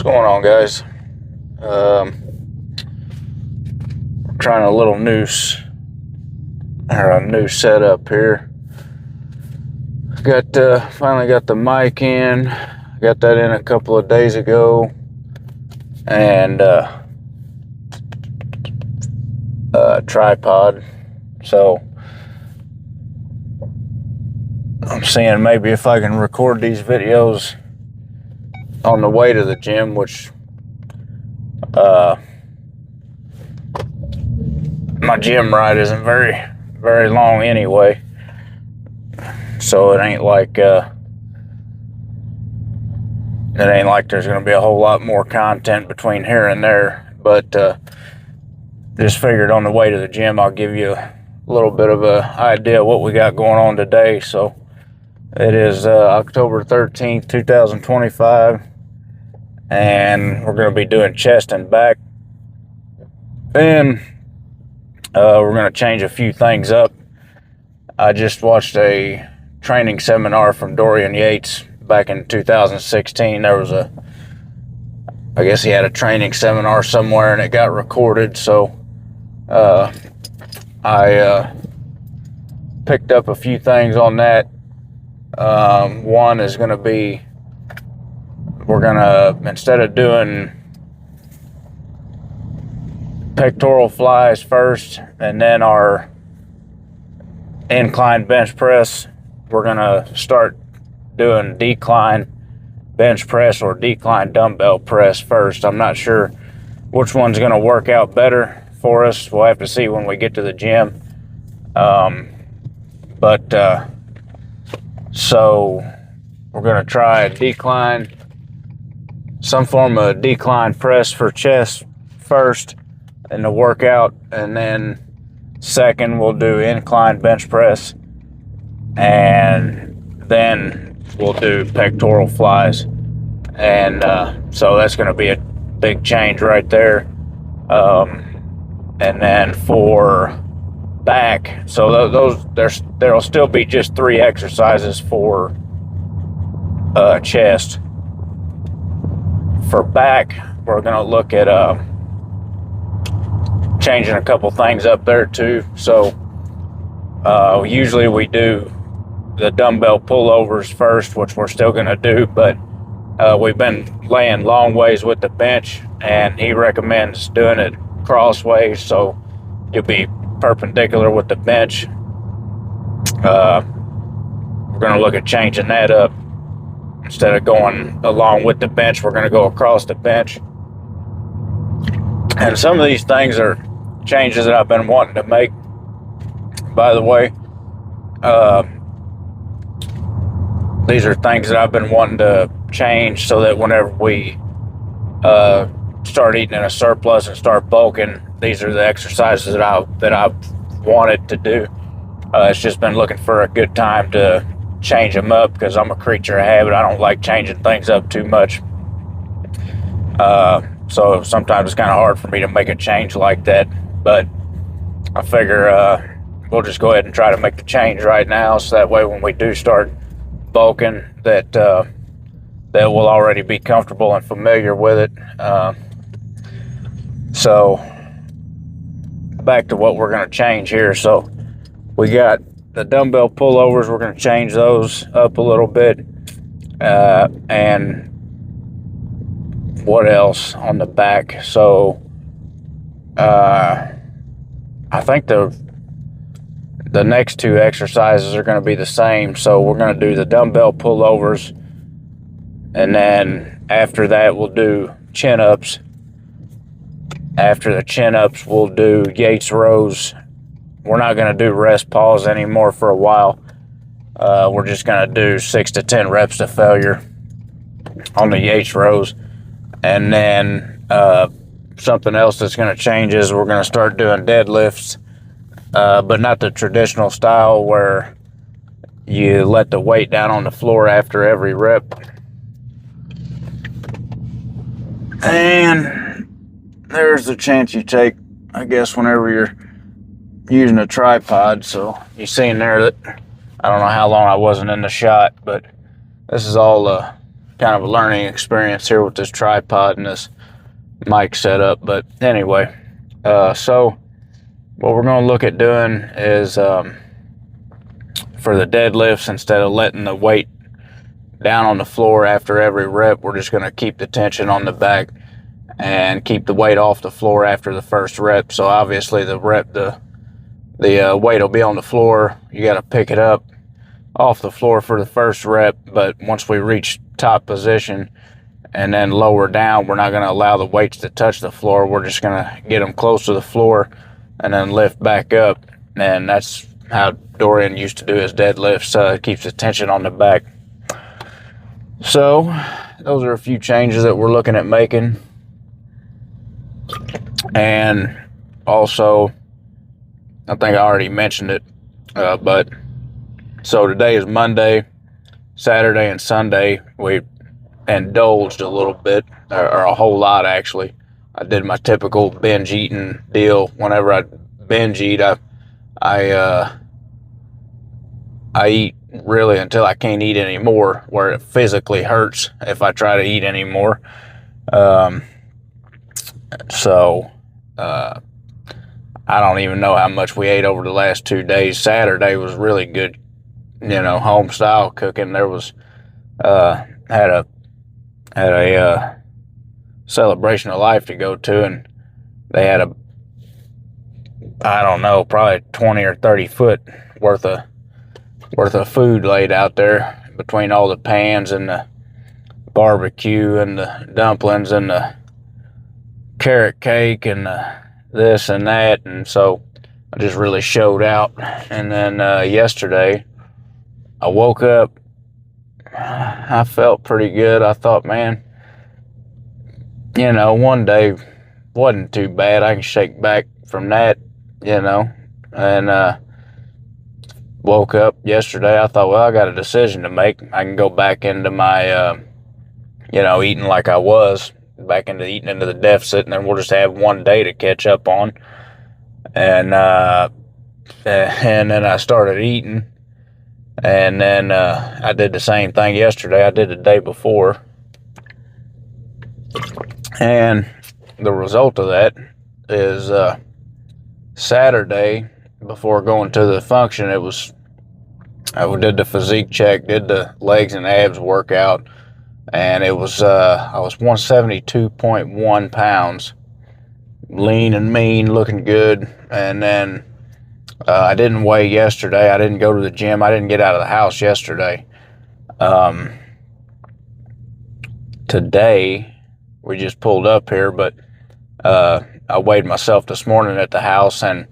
going on, guys? Trying a little new setup here. Finally got the mic in. Got that in a couple of days ago, and tripod. So I'm seeing maybe if I can record these videos on the way to the gym, which my gym ride isn't very long anyway, so it ain't like there's gonna be a whole lot more content between here and there. But just figured on the way to the gym I'll give you a little bit of a idea of what we got going on today. So it is October 13th, 2025, and we're going to be doing chest and back. And we're going to change a few things up. I just watched a training seminar from Dorian Yates back in 2016. I guess he had a training seminar somewhere and it got recorded. So I picked up a few things on that. One is going to be, we're going to, instead of doing pectoral flies first and then our incline bench press, we're going to start doing decline bench press or decline dumbbell press first. I'm not sure which one's going to work out better for us. We'll have to see when we get to the gym. So we're going to try a decline, some form of decline press for chest first in the workout, and then second we'll do incline bench press, and then we'll do pectoral flies. And so that's going to be a big change right there. And then for back, so there'll still be just 3 exercises for chest. For back, we're going to look at changing a couple things up there too. So usually we do the dumbbell pullovers first, which we're still going to do, but we've been laying long ways with the bench, and he recommends doing it crossways, so you'll be perpendicular with the bench. We're going to look at changing that up. Instead of going along with the bench, we're going to go across the bench. And some of these things are changes that I've been wanting to make, by the way. These are things that I've been wanting to change so that whenever we start eating in a surplus and start bulking, these are the exercises that I've wanted to do. It's just been looking for a good time to change them up, because I'm a creature of habit. I don't like changing things up too much. So sometimes it's kind of hard for me to make a change like that. But I figure we'll just go ahead and try to make the change right now, so that way when we do start bulking, that we'll already be comfortable and familiar with it. So back to what we're going to change here. So we got the dumbbell pullovers. We're going to change those up a little bit. And what else on the back? So I think the next 2 exercises are going to be the same. So we're going to do the dumbbell pullovers, and then after that we'll do chin-ups. After the chin-ups, we'll do Yates rows. We're not going to do rest pause anymore for a while. We're just going to do 6 to 10 reps to failure on the Yates rows. And then something else that's going to change is we're going to start doing deadlifts, but not the traditional style where you let the weight down on the floor after every rep. And there's the chance you take, I guess, whenever you're using a tripod. So you seen there that I don't know how long I wasn't in the shot, but this is all kind of a learning experience here with this tripod and this mic setup. But anyway, so what we're going to look at doing is for the deadlifts, instead of letting the weight down on the floor after every rep, we're just going to keep the tension on the back and keep the weight off the floor after the first rep. So obviously the weight will be on the floor. You got to pick it up off the floor for the first rep, but once we reach top position and then lower down, we're not going to allow the weights to touch the floor. We're just going to get them close to the floor and then lift back up. And that's how Dorian used to do his deadlifts. It keeps the tension on the back. So those are a few changes that we're looking at making. And also, I think I already mentioned it, but so today is Monday. Saturday and Sunday we indulged a little bit, or a whole lot actually. I did my typical binge eating deal. Whenever I binge eat, I eat really until I can't eat anymore, where it physically hurts if I try to eat anymore. I don't even know how much we ate over the last 2 days. Saturday was really good, home style cooking. There was had a celebration of life to go to, and they had I don't know, probably 20 or 30 foot worth of food laid out there between all the pans and the barbecue and the dumplings and the carrot cake and this and that. And so I just really showed out. And then yesterday I woke up, I felt pretty good. I thought, man, one day wasn't too bad. I can shake back from that, and woke up yesterday. I thought, well, I got a decision to make. I can go back into my eating like I was, back into eating into the deficit, and then we'll just have one day to catch up on. And then I started eating, and then I did the same thing yesterday I did the day before. And the result of that is Saturday, before going to the function, I did the physique check, did the legs and abs workout, and it was I was 172.1 pounds, lean and mean, looking good. And then I didn't weigh yesterday. I didn't go to the gym. I didn't get out of the house yesterday. Today we just pulled up here, but I weighed myself this morning at the house, and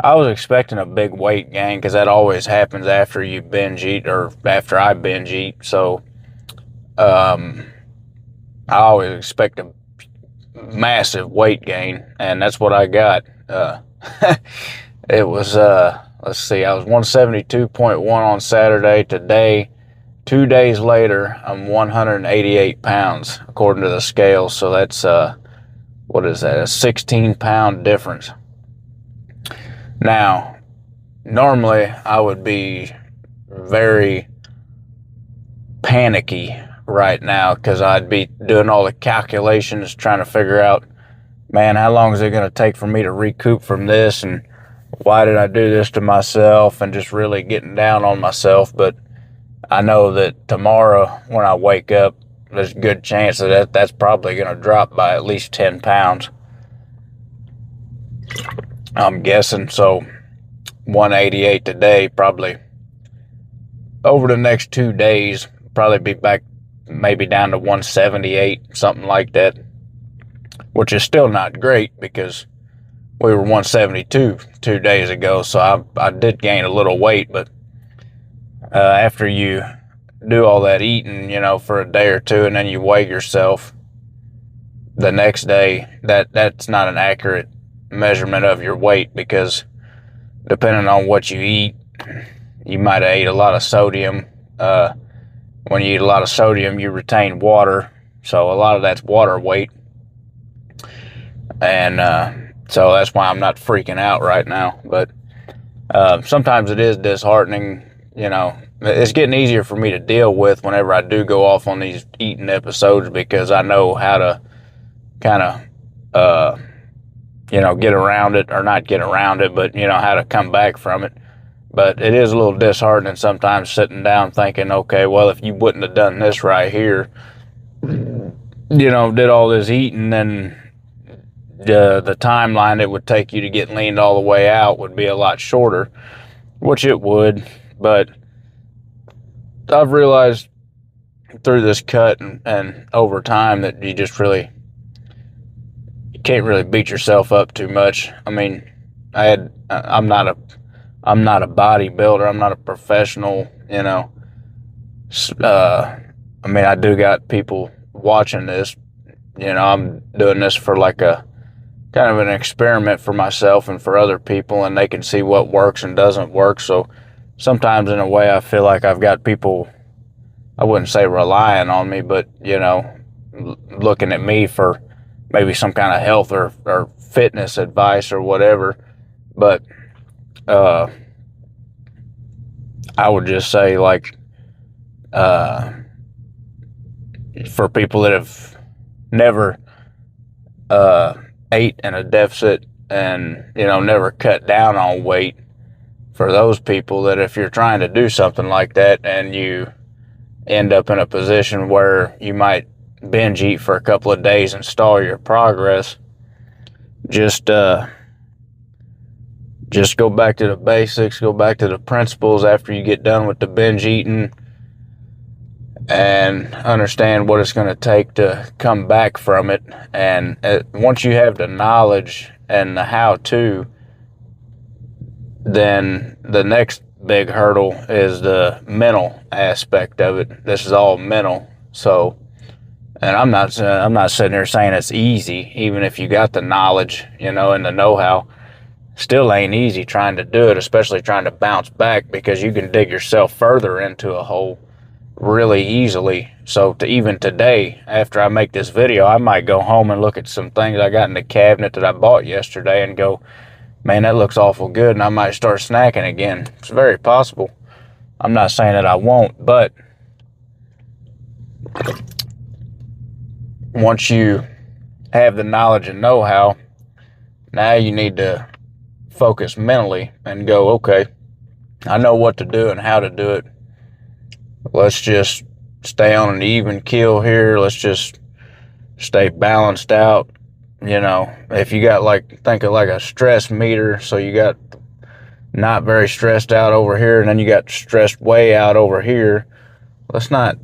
I was expecting a big weight gain, because that always happens after you binge eat, or after I binge eat. So I always expect a massive weight gain, and that's what I got. It was let's see, I was 172.1 on Saturday. Today, 2 days later, I'm 188 pounds according to the scale. So that's what is that, a 16-pound difference. Now, normally I would be very panicky right now, because I'd be doing all the calculations, trying to figure out, man, how long is it going to take for me to recoup from this, and why did I do this to myself, and just really getting down on myself. But I know that tomorrow when I wake up, there's a good chance that that's probably going to drop by at least 10 pounds. I'm guessing. So 188 today, probably over the next 2 days, probably be back maybe down to 178, something like that, which is still not great, because we were 172 2 days ago. So I did gain a little weight, but after you do all that eating, for a day or two, and then you weigh yourself the next day, that's not an accurate measurement of your weight, because depending on what you eat, you might have ate a lot of sodium. When you eat a lot of sodium, you retain water, so a lot of that's water weight. And so that's why I'm not freaking out right now. But sometimes it is disheartening you know, it's getting easier for me to deal with whenever I do go off on these eating episodes, because I know how to kind of, you know, get around it, or not get around it, but, you know, how to come back from it. But it is a little disheartening sometimes sitting down thinking, okay, well, if you wouldn't have done this right here, you know, did all this eating, then the timeline it would take you to get leaned all the way out would be a lot shorter, which it would. But I've realized through this cut and over time that you can't really beat yourself up too much. I mean, I'm not a bodybuilder. I'm not a professional, you know. I mean, I do got people watching this. You know, I'm doing this for like a kind of an experiment for myself and for other people, and they can see what works and doesn't work. So sometimes in a way I feel like I've got people, I wouldn't say relying on me, but, you know, looking at me for maybe some kind of health or fitness advice or whatever. But I would just say, like, for people that have never ate in a deficit and, you know, never cut down on weight, for those people, that if you're trying to do something like that and you end up in a position where you might binge eat for a couple of days and stall your progress, just go back to the basics, go back to the principles after you get done with the binge eating, and understand what it's going to take to come back from it. And once you have the knowledge and the how-to, then the next big hurdle is the mental aspect of it. This is all mental. So, and I'm not sitting here saying it's easy, even if you got the knowledge, you know, and the know-how. Still ain't easy trying to do it, especially trying to bounce back, because you can dig yourself further into a hole really easily. So even today, after I make this video, I might go home and look at some things I got in the cabinet that I bought yesterday and go, man, that looks awful good, and I might start snacking again. It's very possible. I'm not saying that I won't, but once you have the knowledge and know-how, now you need to focus mentally and go, okay, I know what to do and how to do it. Let's just stay on an even keel here. Let's just stay balanced out. You know, if you got, like, think of like a stress meter, so you got not very stressed out over here, and then you got stressed way out over here. Let's not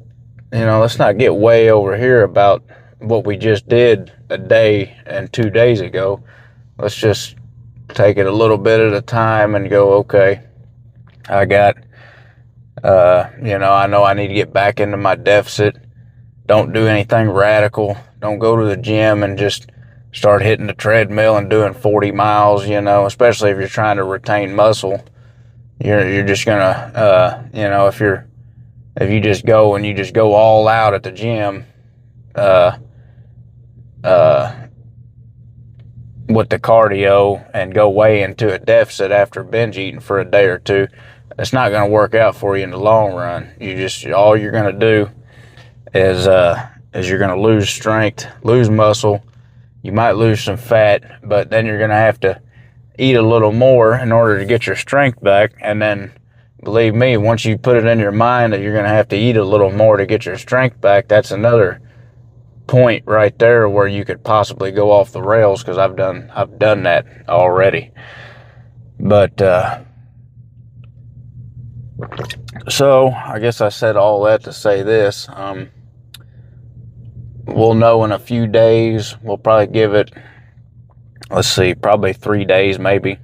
get way over here about what we just did a day and 2 days ago. Let's just take it a little bit at a time and go, okay, I got, I know I need to get back into my deficit. Don't do anything radical. Don't go to the gym and just start hitting the treadmill and doing 40 miles, you know, especially if you're trying to retain muscle. You're just gonna, if you just go and you just go all out at the gym, with the cardio, and go way into a deficit after binge eating for a day or two, it's not going to work out for you in the long run. All you're going to do is you're going to lose strength, lose muscle. You might lose some fat, but then you're going to have to eat a little more in order to get your strength back. And then, believe me, once you put it in your mind that you're going to have to eat a little more to get your strength back, that's another point right there where you could possibly go off the rails, because I've done that already. But so I guess I said all that to say this. We'll know in a few days. We'll probably give it, probably 3 days maybe.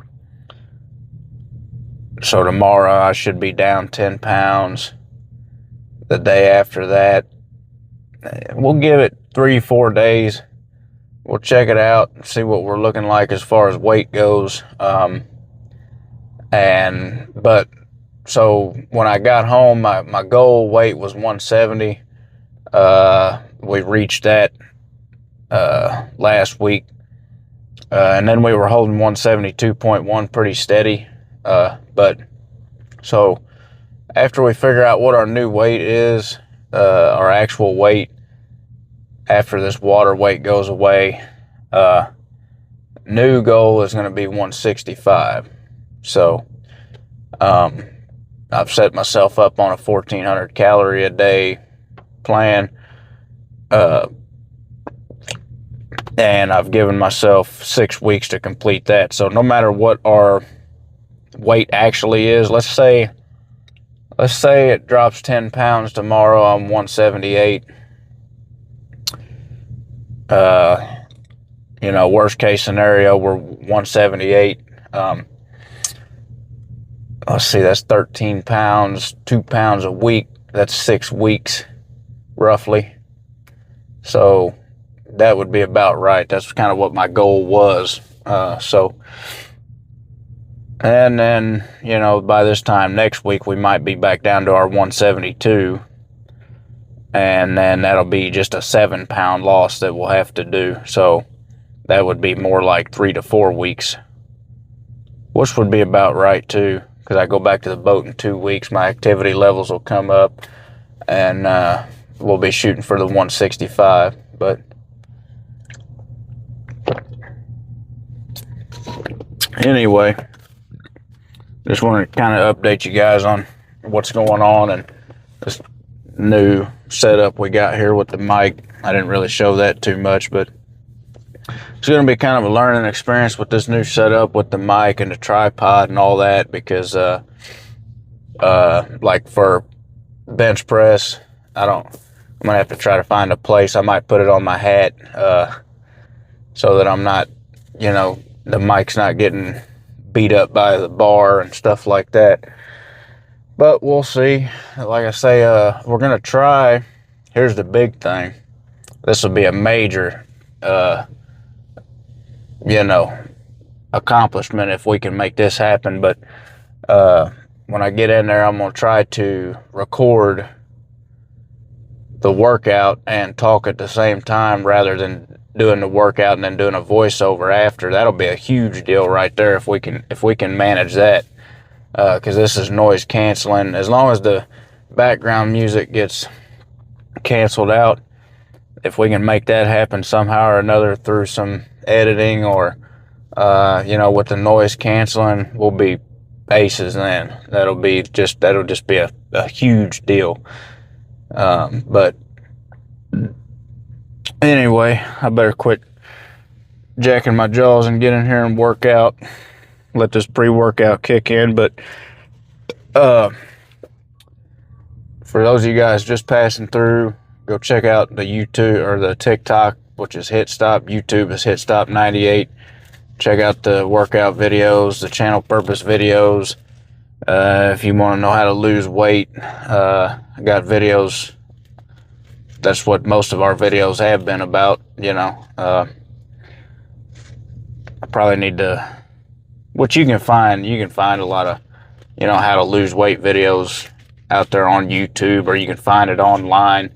So tomorrow I should be down 10 pounds. The day after that, we'll give it 3-4 days. We'll check it out and see what we're looking like as far as weight goes. So when I got home, my goal weight was 170. We reached that last week. And then we were holding 172.1 pretty steady. But so after we figure out what our new weight is, our actual weight, after this water weight goes away, new goal is going to be 165. So I've set myself up on a 1,400 calorie a day plan, and I've given myself 6 weeks to complete that. So no matter what our weight actually is, let's say it drops 10 pounds tomorrow, I'm 178. Worst case scenario, we're 178. Let's see, that's 13 pounds, 2 pounds a week. That's 6 weeks, roughly. So that would be about right. That's kind of what my goal was. And then, by this time next week, we might be back down to our 172. And then that'll be just a 7-pound loss that we'll have to do. So that would be more like 3 to 4 weeks, which would be about right too. Because I go back to the boat in 2 weeks, my activity levels will come up, and we'll be shooting for the 165. But anyway, just wanted to kind of update you guys on what's going on and this new setup we got here with the mic. I didn't really show that too much, but it's going to be kind of a learning experience with this new setup with the mic and the tripod and all that, because like for bench press, I'm gonna have to try to find a place. I might put it on my hat so that I'm not, the mic's not getting beat up by the bar and stuff like that. But we'll see. Like I say, we're gonna try. Here's the big thing. This will be a major accomplishment if we can make this happen. But when I get in there, I'm going to try to record the workout and talk at the same time, rather than doing the workout and then doing a voiceover after. That'll be a huge deal right there if we can manage that, because this is noise canceling. As long as the background music gets canceled out, if we can make that happen somehow or another through some editing or with the noise canceling, we'll be aces then. That'll just be a huge deal. But anyway, I better quit jacking my jaws and get in here and work out. Let this pre-workout kick in. But for those of you guys just passing through, go check out the YouTube or the TikTok, which is Hit Stop. YouTube is Hit Stop 98. Check out the workout videos, the channel purpose videos. If you want to know how to lose weight, I got videos. That's what most of our videos have been about. I probably need to, which you can find a lot of, how to lose weight videos out there on YouTube, or you can find it online.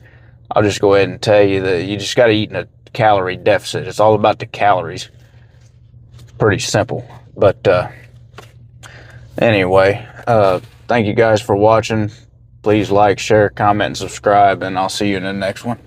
I'll just go ahead and tell you that you just got to eat in a calorie deficit. It's all about the calories. Pretty simple. But anyway, thank you guys for watching. Please like, share, comment, and subscribe, and I'll see you in the next one.